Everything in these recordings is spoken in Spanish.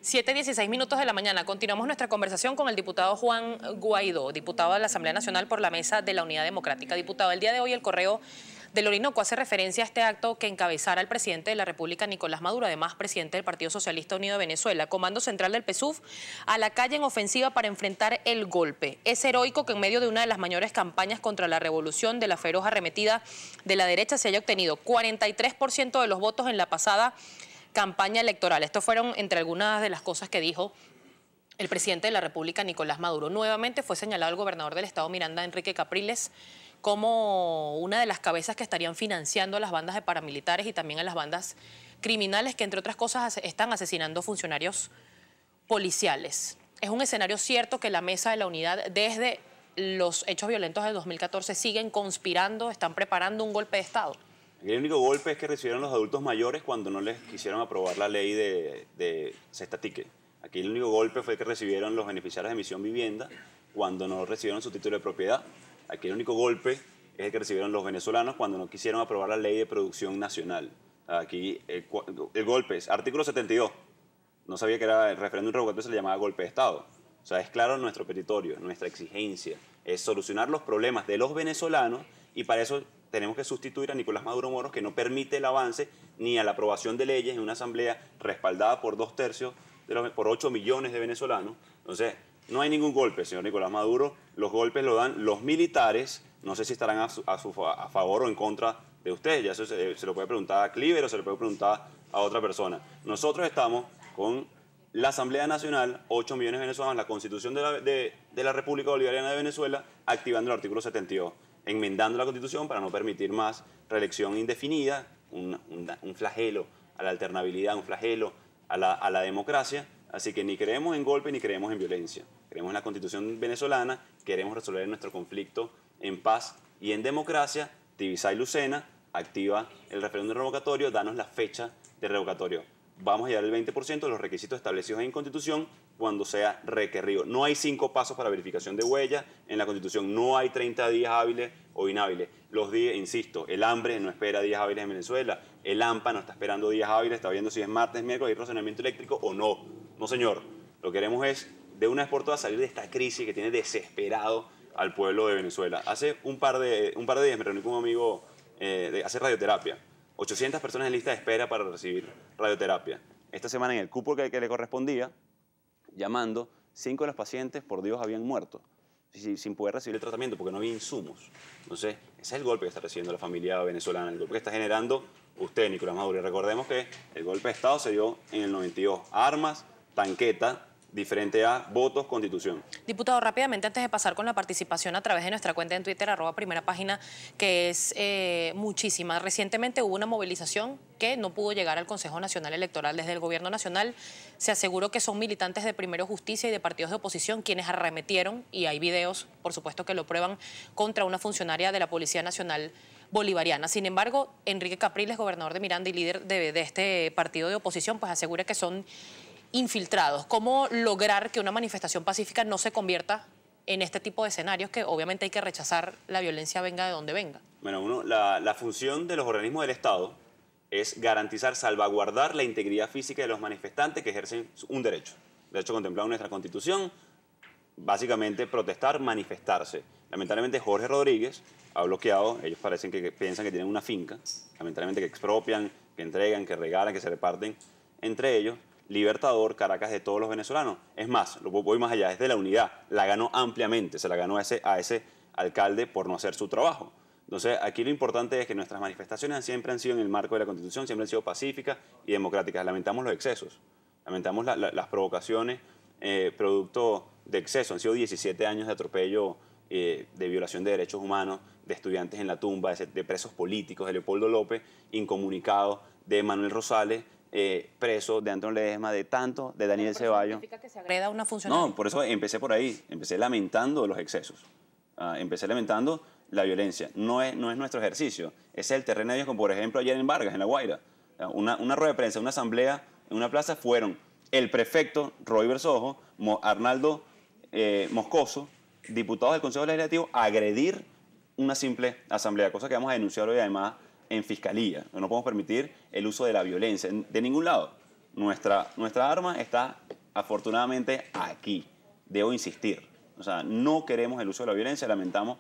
7:16 de la mañana. Continuamos nuestra conversación con el diputado Juan Guaidó, diputado de la Asamblea Nacional por la Mesa de la Unidad Democrática. Diputado, el día de hoy el Correo del Orinoco hace referencia a este acto que encabezara el presidente de la República, Nicolás Maduro, además presidente del Partido Socialista Unido de Venezuela, Comando Central del PSUV, a la calle en ofensiva para enfrentar el golpe. Es heroico que en medio de una de las mayores campañas contra la revolución, de la feroz arremetida de la derecha, se haya obtenido 43% de los votos en la pasada campaña electoral. Estos fueron entre algunas de las cosas que dijo el presidente de la República, Nicolás Maduro. Nuevamente fue señalado el gobernador del estado Miranda, Enrique Capriles, como una de las cabezas que estarían financiando a las bandas de paramilitares y también a las bandas criminales que, entre otras cosas, están asesinando funcionarios policiales. Es un escenario cierto que la Mesa de la Unidad, desde los hechos violentos del 2014, siguen conspirando, están preparando un golpe de Estado. El único golpe es que recibieron los adultos mayores cuando no les quisieron aprobar la ley de cesta ticket. Aquí el único golpe fue que recibieron los beneficiarios de Misión Vivienda cuando no recibieron su título de propiedad. Aquí el único golpe es el que recibieron los venezolanos cuando no quisieron aprobar la ley de producción nacional. Aquí el golpe es artículo 72. No sabía que era el referéndum revocatorio, se le llamaba golpe de Estado. O sea, es claro nuestro petitorio, nuestra exigencia es solucionar los problemas de los venezolanos, y para eso tenemos que sustituir a Nicolás Maduro Moros, que no permite el avance ni a la aprobación de leyes en una asamblea respaldada por 2/3 por 8 millones de venezolanos. Entonces, no hay ningún golpe, señor Nicolás Maduro. Los golpes lo dan los militares. No sé si estarán a favor o en contra de usted. Ya se lo puede preguntar a Cliver o se lo puede preguntar a otra persona. Nosotros estamos con la Asamblea Nacional, 8 millones de venezolanos, la Constitución de la República Bolivariana de Venezuela, activando el artículo 72, enmendando la Constitución para no permitir más reelección indefinida, un flagelo a la alternabilidad, un flagelo a la democracia. Así que ni creemos en golpe ni creemos en violencia. Creemos en la Constitución venezolana, queremos resolver nuestro conflicto en paz y en democracia. Tibisay Lucena activa el referéndum revocatorio, danos la fecha de revocatorio. Vamos a llegar al 20% de los requisitos establecidos en Constitución cuando sea requerido. No hay 5 pasos para verificación de huella en la Constitución. No hay 30 días hábiles o inhábiles. Los días, insisto, el hambre no espera días hábiles en Venezuela. El AMPA no está esperando días hábiles, está viendo si es martes, miércoles, hay razonamiento eléctrico o no. No, señor. Lo que queremos es, de una vez por todas, salir de esta crisis que tiene desesperado al pueblo de Venezuela. Hace un par de días me reuní con un amigo de hacer radioterapia. 800 personas en lista de espera para recibir radioterapia. Esta semana, en el cupo que le correspondía, llamando, 5 de los pacientes, por Dios, habían muerto sin poder recibir el tratamiento porque no había insumos. Entonces, ese es el golpe que está recibiendo la familia venezolana, el golpe que está generando usted, Nicolás Maduro. Y recordemos que el golpe de Estado se dio en el 92. Armas, tanqueta, diferente a votos, Constitución. Diputado, rápidamente, antes de pasar con la participación a través de nuestra cuenta en Twitter, @primerapágina, que es muchísima. Recientemente hubo una movilización que no pudo llegar al Consejo Nacional Electoral. Desde el Gobierno Nacional se aseguró que son militantes de Primero Justicia y de partidos de oposición quienes arremetieron, y hay videos, por supuesto, que lo prueban, contra una funcionaria de la Policía Nacional Bolivariana. Sin embargo, Enrique Capriles, gobernador de Miranda y líder de este partido de oposición, pues asegura que son infiltrados. ¿Cómo lograr que una manifestación pacífica no se convierta en este tipo de escenarios que obviamente hay que rechazar, la violencia venga de donde venga? Bueno, la función de los organismos del Estado es garantizar, salvaguardar la integridad física de los manifestantes que ejercen un derecho contemplado en nuestra Constitución, básicamente protestar, manifestarse. Lamentablemente Jorge Rodríguez ha bloqueado, ellos piensan que tienen una finca, lamentablemente que expropian, que entregan, que regalan, que se reparten entre ellos. Libertador, Caracas de todos los venezolanos. Es más, lo voy más allá, es de la unidad. La ganó ampliamente, se la ganó a ese alcalde por no hacer su trabajo. Entonces, aquí lo importante es que nuestras manifestaciones siempre han sido en el marco de la Constitución, siempre han sido pacíficas y democráticas. Lamentamos los excesos, lamentamos las provocaciones producto de exceso. Han sido 17 años de atropello, de violación de derechos humanos, de estudiantes en la tumba, de presos políticos, de Leopoldo López, incomunicado, de Manuel Rosales, preso, de Antonio Ledesma, de Daniel Ceballos. ¿Significa que se agreda a una funcionaria? No, por eso empecé por ahí, empecé lamentando los excesos, empecé lamentando la violencia. No es nuestro ejercicio, ese es el terreno de ellos, como por ejemplo ayer en Vargas, en La Guaira. Una rueda de prensa, una asamblea en una plaza, fueron el prefecto Roy Versojo, Arnaldo Moscoso, diputados del Consejo Legislativo, a agredir una simple asamblea, cosa que vamos a denunciar hoy además en Fiscalía. No podemos permitir el uso de la violencia de ningún lado. Nuestra arma está afortunadamente aquí, debo insistir, o sea, no queremos el uso de la violencia, lamentamos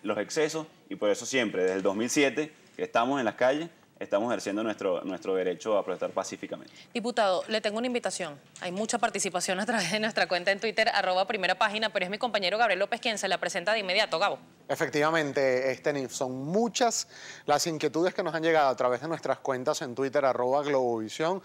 los excesos y por eso siempre, desde el 2007, que estamos en las calles, estamos ejerciendo nuestro derecho a protestar pacíficamente. Diputado, le tengo una invitación. Hay mucha participación a través de nuestra cuenta en Twitter, @primerapágina, pero es mi compañero Gabriel López quien se la presenta de inmediato. Gabo. Efectivamente, Estenis, son muchas las inquietudes que nos han llegado a través de nuestras cuentas en Twitter, @Globovisión,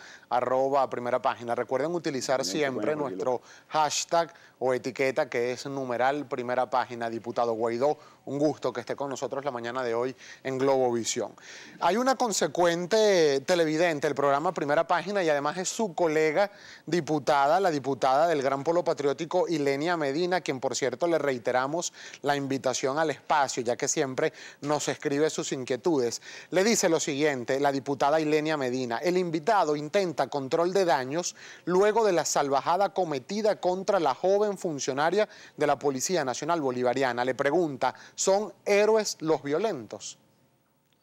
@primerapágina. Recuerden utilizar siempre nuestro hashtag o etiqueta que es numeral primera página. Diputado Guaidó, un gusto que esté con nosotros la mañana de hoy en Globovisión. Hay una consecuente televidente del programa Primera Página y además es su colega diputada, la diputada del Gran Polo Patriótico, Ilenia Medina, quien por cierto le reiteramos la invitación al espacio, ya que siempre nos escribe sus inquietudes. Le dice lo siguiente, la diputada Ilenia Medina: el invitado intenta control de daños luego de la salvajada cometida contra la joven funcionaria de la Policía Nacional Bolivariana. Le pregunta, ¿son héroes los violentos?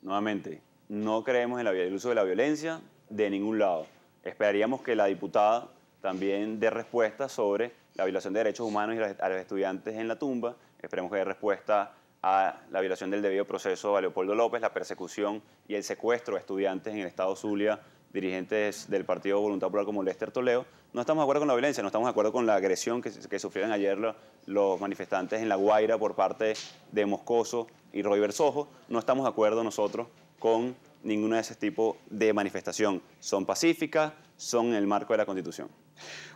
Nuevamente, no creemos en el uso de la violencia de ningún lado. Esperaríamos que la diputada también dé respuesta sobre la violación de derechos humanos a los estudiantes en la tumba. Esperemos que dé respuesta a la violación del debido proceso a Leopoldo López, la persecución y el secuestro de estudiantes en el estado Zulia, dirigentes del Partido Voluntad Popular como Lester Toledo. No estamos de acuerdo con la violencia, no estamos de acuerdo con la agresión que sufrieron ayer los manifestantes en La Guaira por parte de Moscoso y Roy Versojo. No estamos de acuerdo nosotros con ninguna de ese tipo de manifestación. Son pacíficas, son en el marco de la Constitución.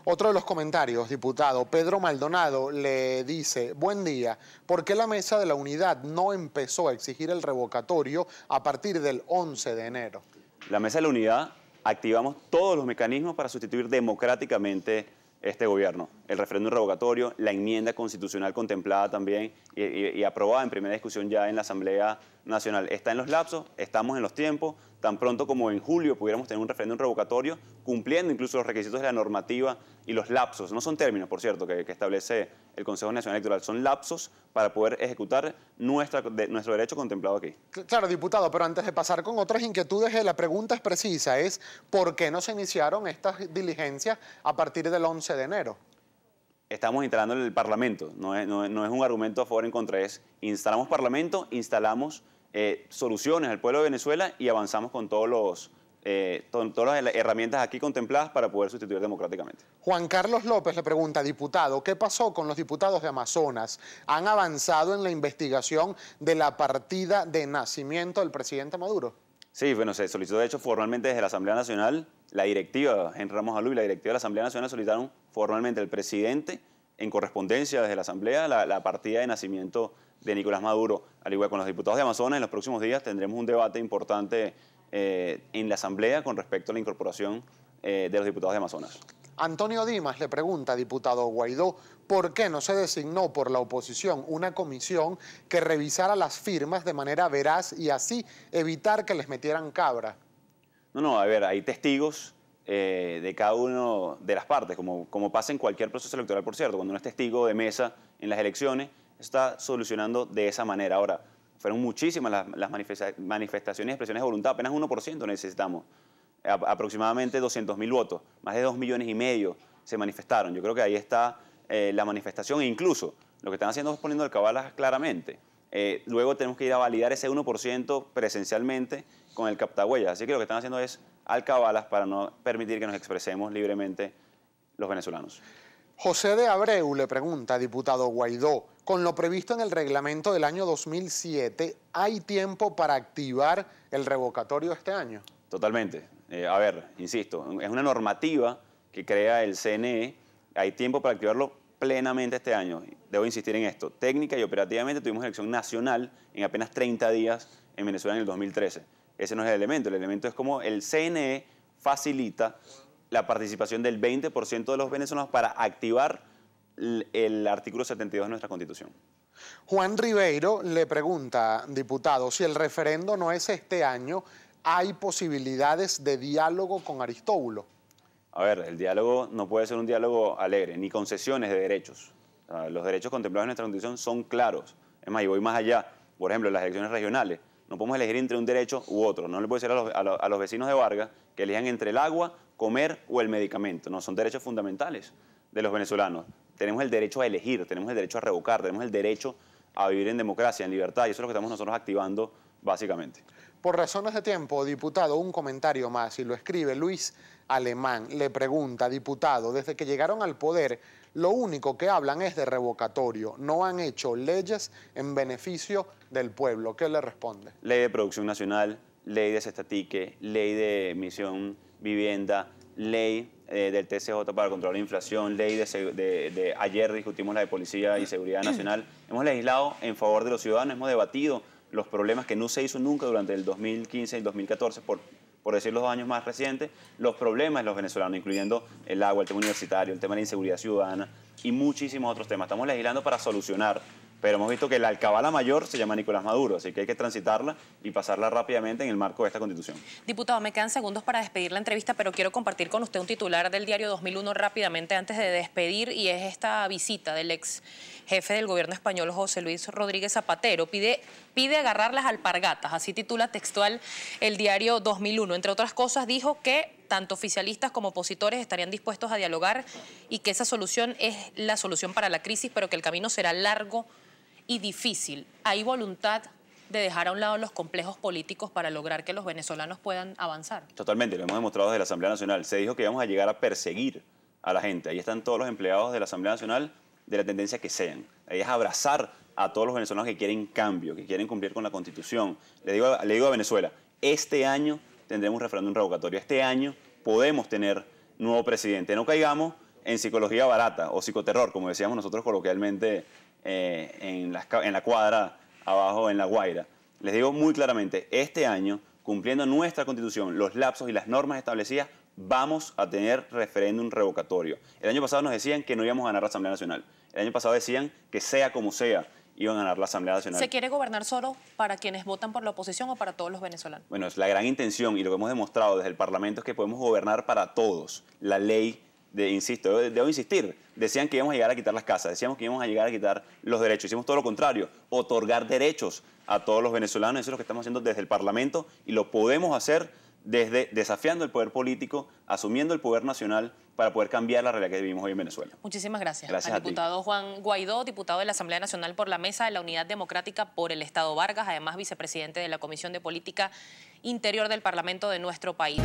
Otro de los comentarios, diputado Pedro Maldonado, le dice: buen día, ¿por qué la Mesa de la Unidad no empezó a exigir el revocatorio a partir del 11 de enero? La Mesa de la Unidad activamos todos los mecanismos para sustituir democráticamente este gobierno. El referéndum revocatorio, la enmienda constitucional contemplada también y aprobada en primera discusión ya en la Asamblea Nacional. Está en los lapsos, estamos en los tiempos. Tan pronto como en julio pudiéramos tener un referéndum revocatorio, cumpliendo incluso los requisitos de la normativa y los lapsos. No son términos, por cierto, que establece el Consejo Nacional Electoral. Son lapsos para poder ejecutar nuestro derecho contemplado aquí. Claro, diputado, pero antes de pasar con otras inquietudes, la pregunta es precisa, es ¿por qué no se iniciaron estas diligencias a partir del 11 de enero? Estamos instalando el Parlamento, no es un argumento a favor o en contra, es instalamos Parlamento, instalamos soluciones al pueblo de Venezuela y avanzamos con todas las herramientas aquí contempladas para poder sustituir democráticamente. Juan Carlos López le pregunta, diputado, ¿qué pasó con los diputados de Amazonas? ¿Han avanzado en la investigación de la partida de nacimiento del presidente Maduro? Sí, bueno, se solicitó de hecho formalmente desde la Asamblea Nacional, la directiva, Henry Ramos Alú y la directiva de la Asamblea Nacional solicitaron formalmente al presidente, en correspondencia desde la Asamblea, la partida de nacimiento de Nicolás Maduro. Al igual con los diputados de Amazonas, en los próximos días tendremos un debate importante en la Asamblea con respecto a la incorporación de los diputados de Amazonas. Antonio Dimas le pregunta, diputado Guaidó, ¿por qué no se designó por la oposición una comisión que revisara las firmas de manera veraz y así evitar que les metieran cabra? No, a ver, hay testigos de cada una de las partes, como pasa en cualquier proceso electoral, por cierto. Cuando uno es testigo de mesa en las elecciones, está solucionando de esa manera. Ahora, fueron muchísimas las manifestaciones y expresiones de voluntad, apenas 1% necesitamos. Aproximadamente 200.000 votos, más de 2,5 millones se manifestaron. Yo creo que ahí está la manifestación e incluso lo que están haciendo es poniendo alcabalas claramente. Luego tenemos que ir a validar ese 1% presencialmente con el captahuellas. Así que lo que están haciendo es alcabalas para no permitir que nos expresemos libremente los venezolanos. José de Abreu le pregunta, diputado Guaidó, con lo previsto en el reglamento del año 2007, ¿hay tiempo para activar el revocatorio este año? Totalmente. A ver, insisto, es una normativa que crea el CNE, hay tiempo para activarlo plenamente este año. Debo insistir en esto, técnica y operativamente tuvimos elección nacional en apenas 30 días en Venezuela en el 2013. Ese no es el elemento es como el CNE facilita la participación del 20% de los venezolanos para activar el artículo 72 de nuestra Constitución. Juan Ribeiro le pregunta, diputado, si el referendo no es este año, ¿hay posibilidades de diálogo con Aristóbulo? A ver, el diálogo no puede ser un diálogo alegre, ni concesiones de derechos. Los derechos contemplados en nuestra Constitución son claros. Es más, y voy más allá. Por ejemplo, en las elecciones regionales, No podemos elegir entre un derecho u otro. No le puede decir a los vecinos de Vargas que elijan entre el agua, comer o el medicamento. No, son derechos fundamentales de los venezolanos. Tenemos el derecho a elegir, tenemos el derecho a revocar, tenemos el derecho a vivir en democracia, en libertad, y eso es lo que estamos nosotros activando básicamente. Por razones de tiempo, diputado, un comentario más, y lo escribe Luis Alemán. Le pregunta, diputado, desde que llegaron al poder, lo único que hablan es de revocatorio. No han hecho leyes en beneficio del pueblo. ¿Qué le responde? Ley de producción nacional, ley de cestatique, ley de emisión vivienda, ley del TCJ para controlar la inflación, ley ayer discutimos la de Policía y Seguridad Nacional. Hemos legislado en favor de los ciudadanos, hemos debatido los problemas que no se hizo nunca durante el 2015 y el 2014, por decir los 2 años más recientes, los problemas de los venezolanos, incluyendo el agua, el tema universitario, el tema de la inseguridad ciudadana y muchísimos otros temas. Estamos legislando para solucionar, pero hemos visto que la alcabala mayor se llama Nicolás Maduro, así que hay que transitarla y pasarla rápidamente en el marco de esta Constitución. Diputado, me quedan segundos para despedir la entrevista, pero quiero compartir con usted un titular del diario 2001 rápidamente antes de despedir, y es esta visita del ex jefe del gobierno español, José Luis Rodríguez Zapatero. Pide agarrar las alpargatas, así titula textual el diario 2001. Entre otras cosas, dijo que tanto oficialistas como opositores estarían dispuestos a dialogar y que esa solución es la solución para la crisis, pero que el camino será largo y difícil. ¿Hay voluntad de dejar a un lado los complejos políticos para lograr que los venezolanos puedan avanzar? Totalmente, lo hemos demostrado desde la Asamblea Nacional. Se dijo que íbamos a llegar a perseguir a la gente. Ahí están todos los empleados de la Asamblea Nacional, de la tendencia que sean. Ahí es abrazar a todos los venezolanos que quieren cambio, que quieren cumplir con la Constitución. Le digo a Venezuela, este año tendremos un referéndum revocatorio. Este año podemos tener nuevo presidente. No caigamos en psicología barata o psicoterror, como decíamos nosotros coloquialmente en la cuadra abajo en La Guaira. Les digo muy claramente, este año, cumpliendo nuestra Constitución, los lapsos y las normas establecidas, vamos a tener referéndum revocatorio. El año pasado nos decían que no íbamos a ganar la Asamblea Nacional. El año pasado decían que sea como sea, iban a ganar la Asamblea Nacional. ¿Se quiere gobernar solo para quienes votan por la oposición o para todos los venezolanos? Bueno, es la gran intención y lo que hemos demostrado desde el Parlamento es que podemos gobernar para todos. La ley, debo insistir, decían que íbamos a llegar a quitar las casas, decíamos que íbamos a llegar a quitar los derechos. Hicimos todo lo contrario, otorgar derechos a todos los venezolanos. Eso es lo que estamos haciendo desde el Parlamento y lo podemos hacer desde desafiando el poder político, asumiendo el poder nacional para poder cambiar la realidad que vivimos hoy en Venezuela. Muchísimas gracias. Gracias al diputado Juan Guaidó, diputado de la Asamblea Nacional por la Mesa de la Unidad Democrática por el Estado Vargas, además vicepresidente de la Comisión de Política Interior del Parlamento de nuestro país.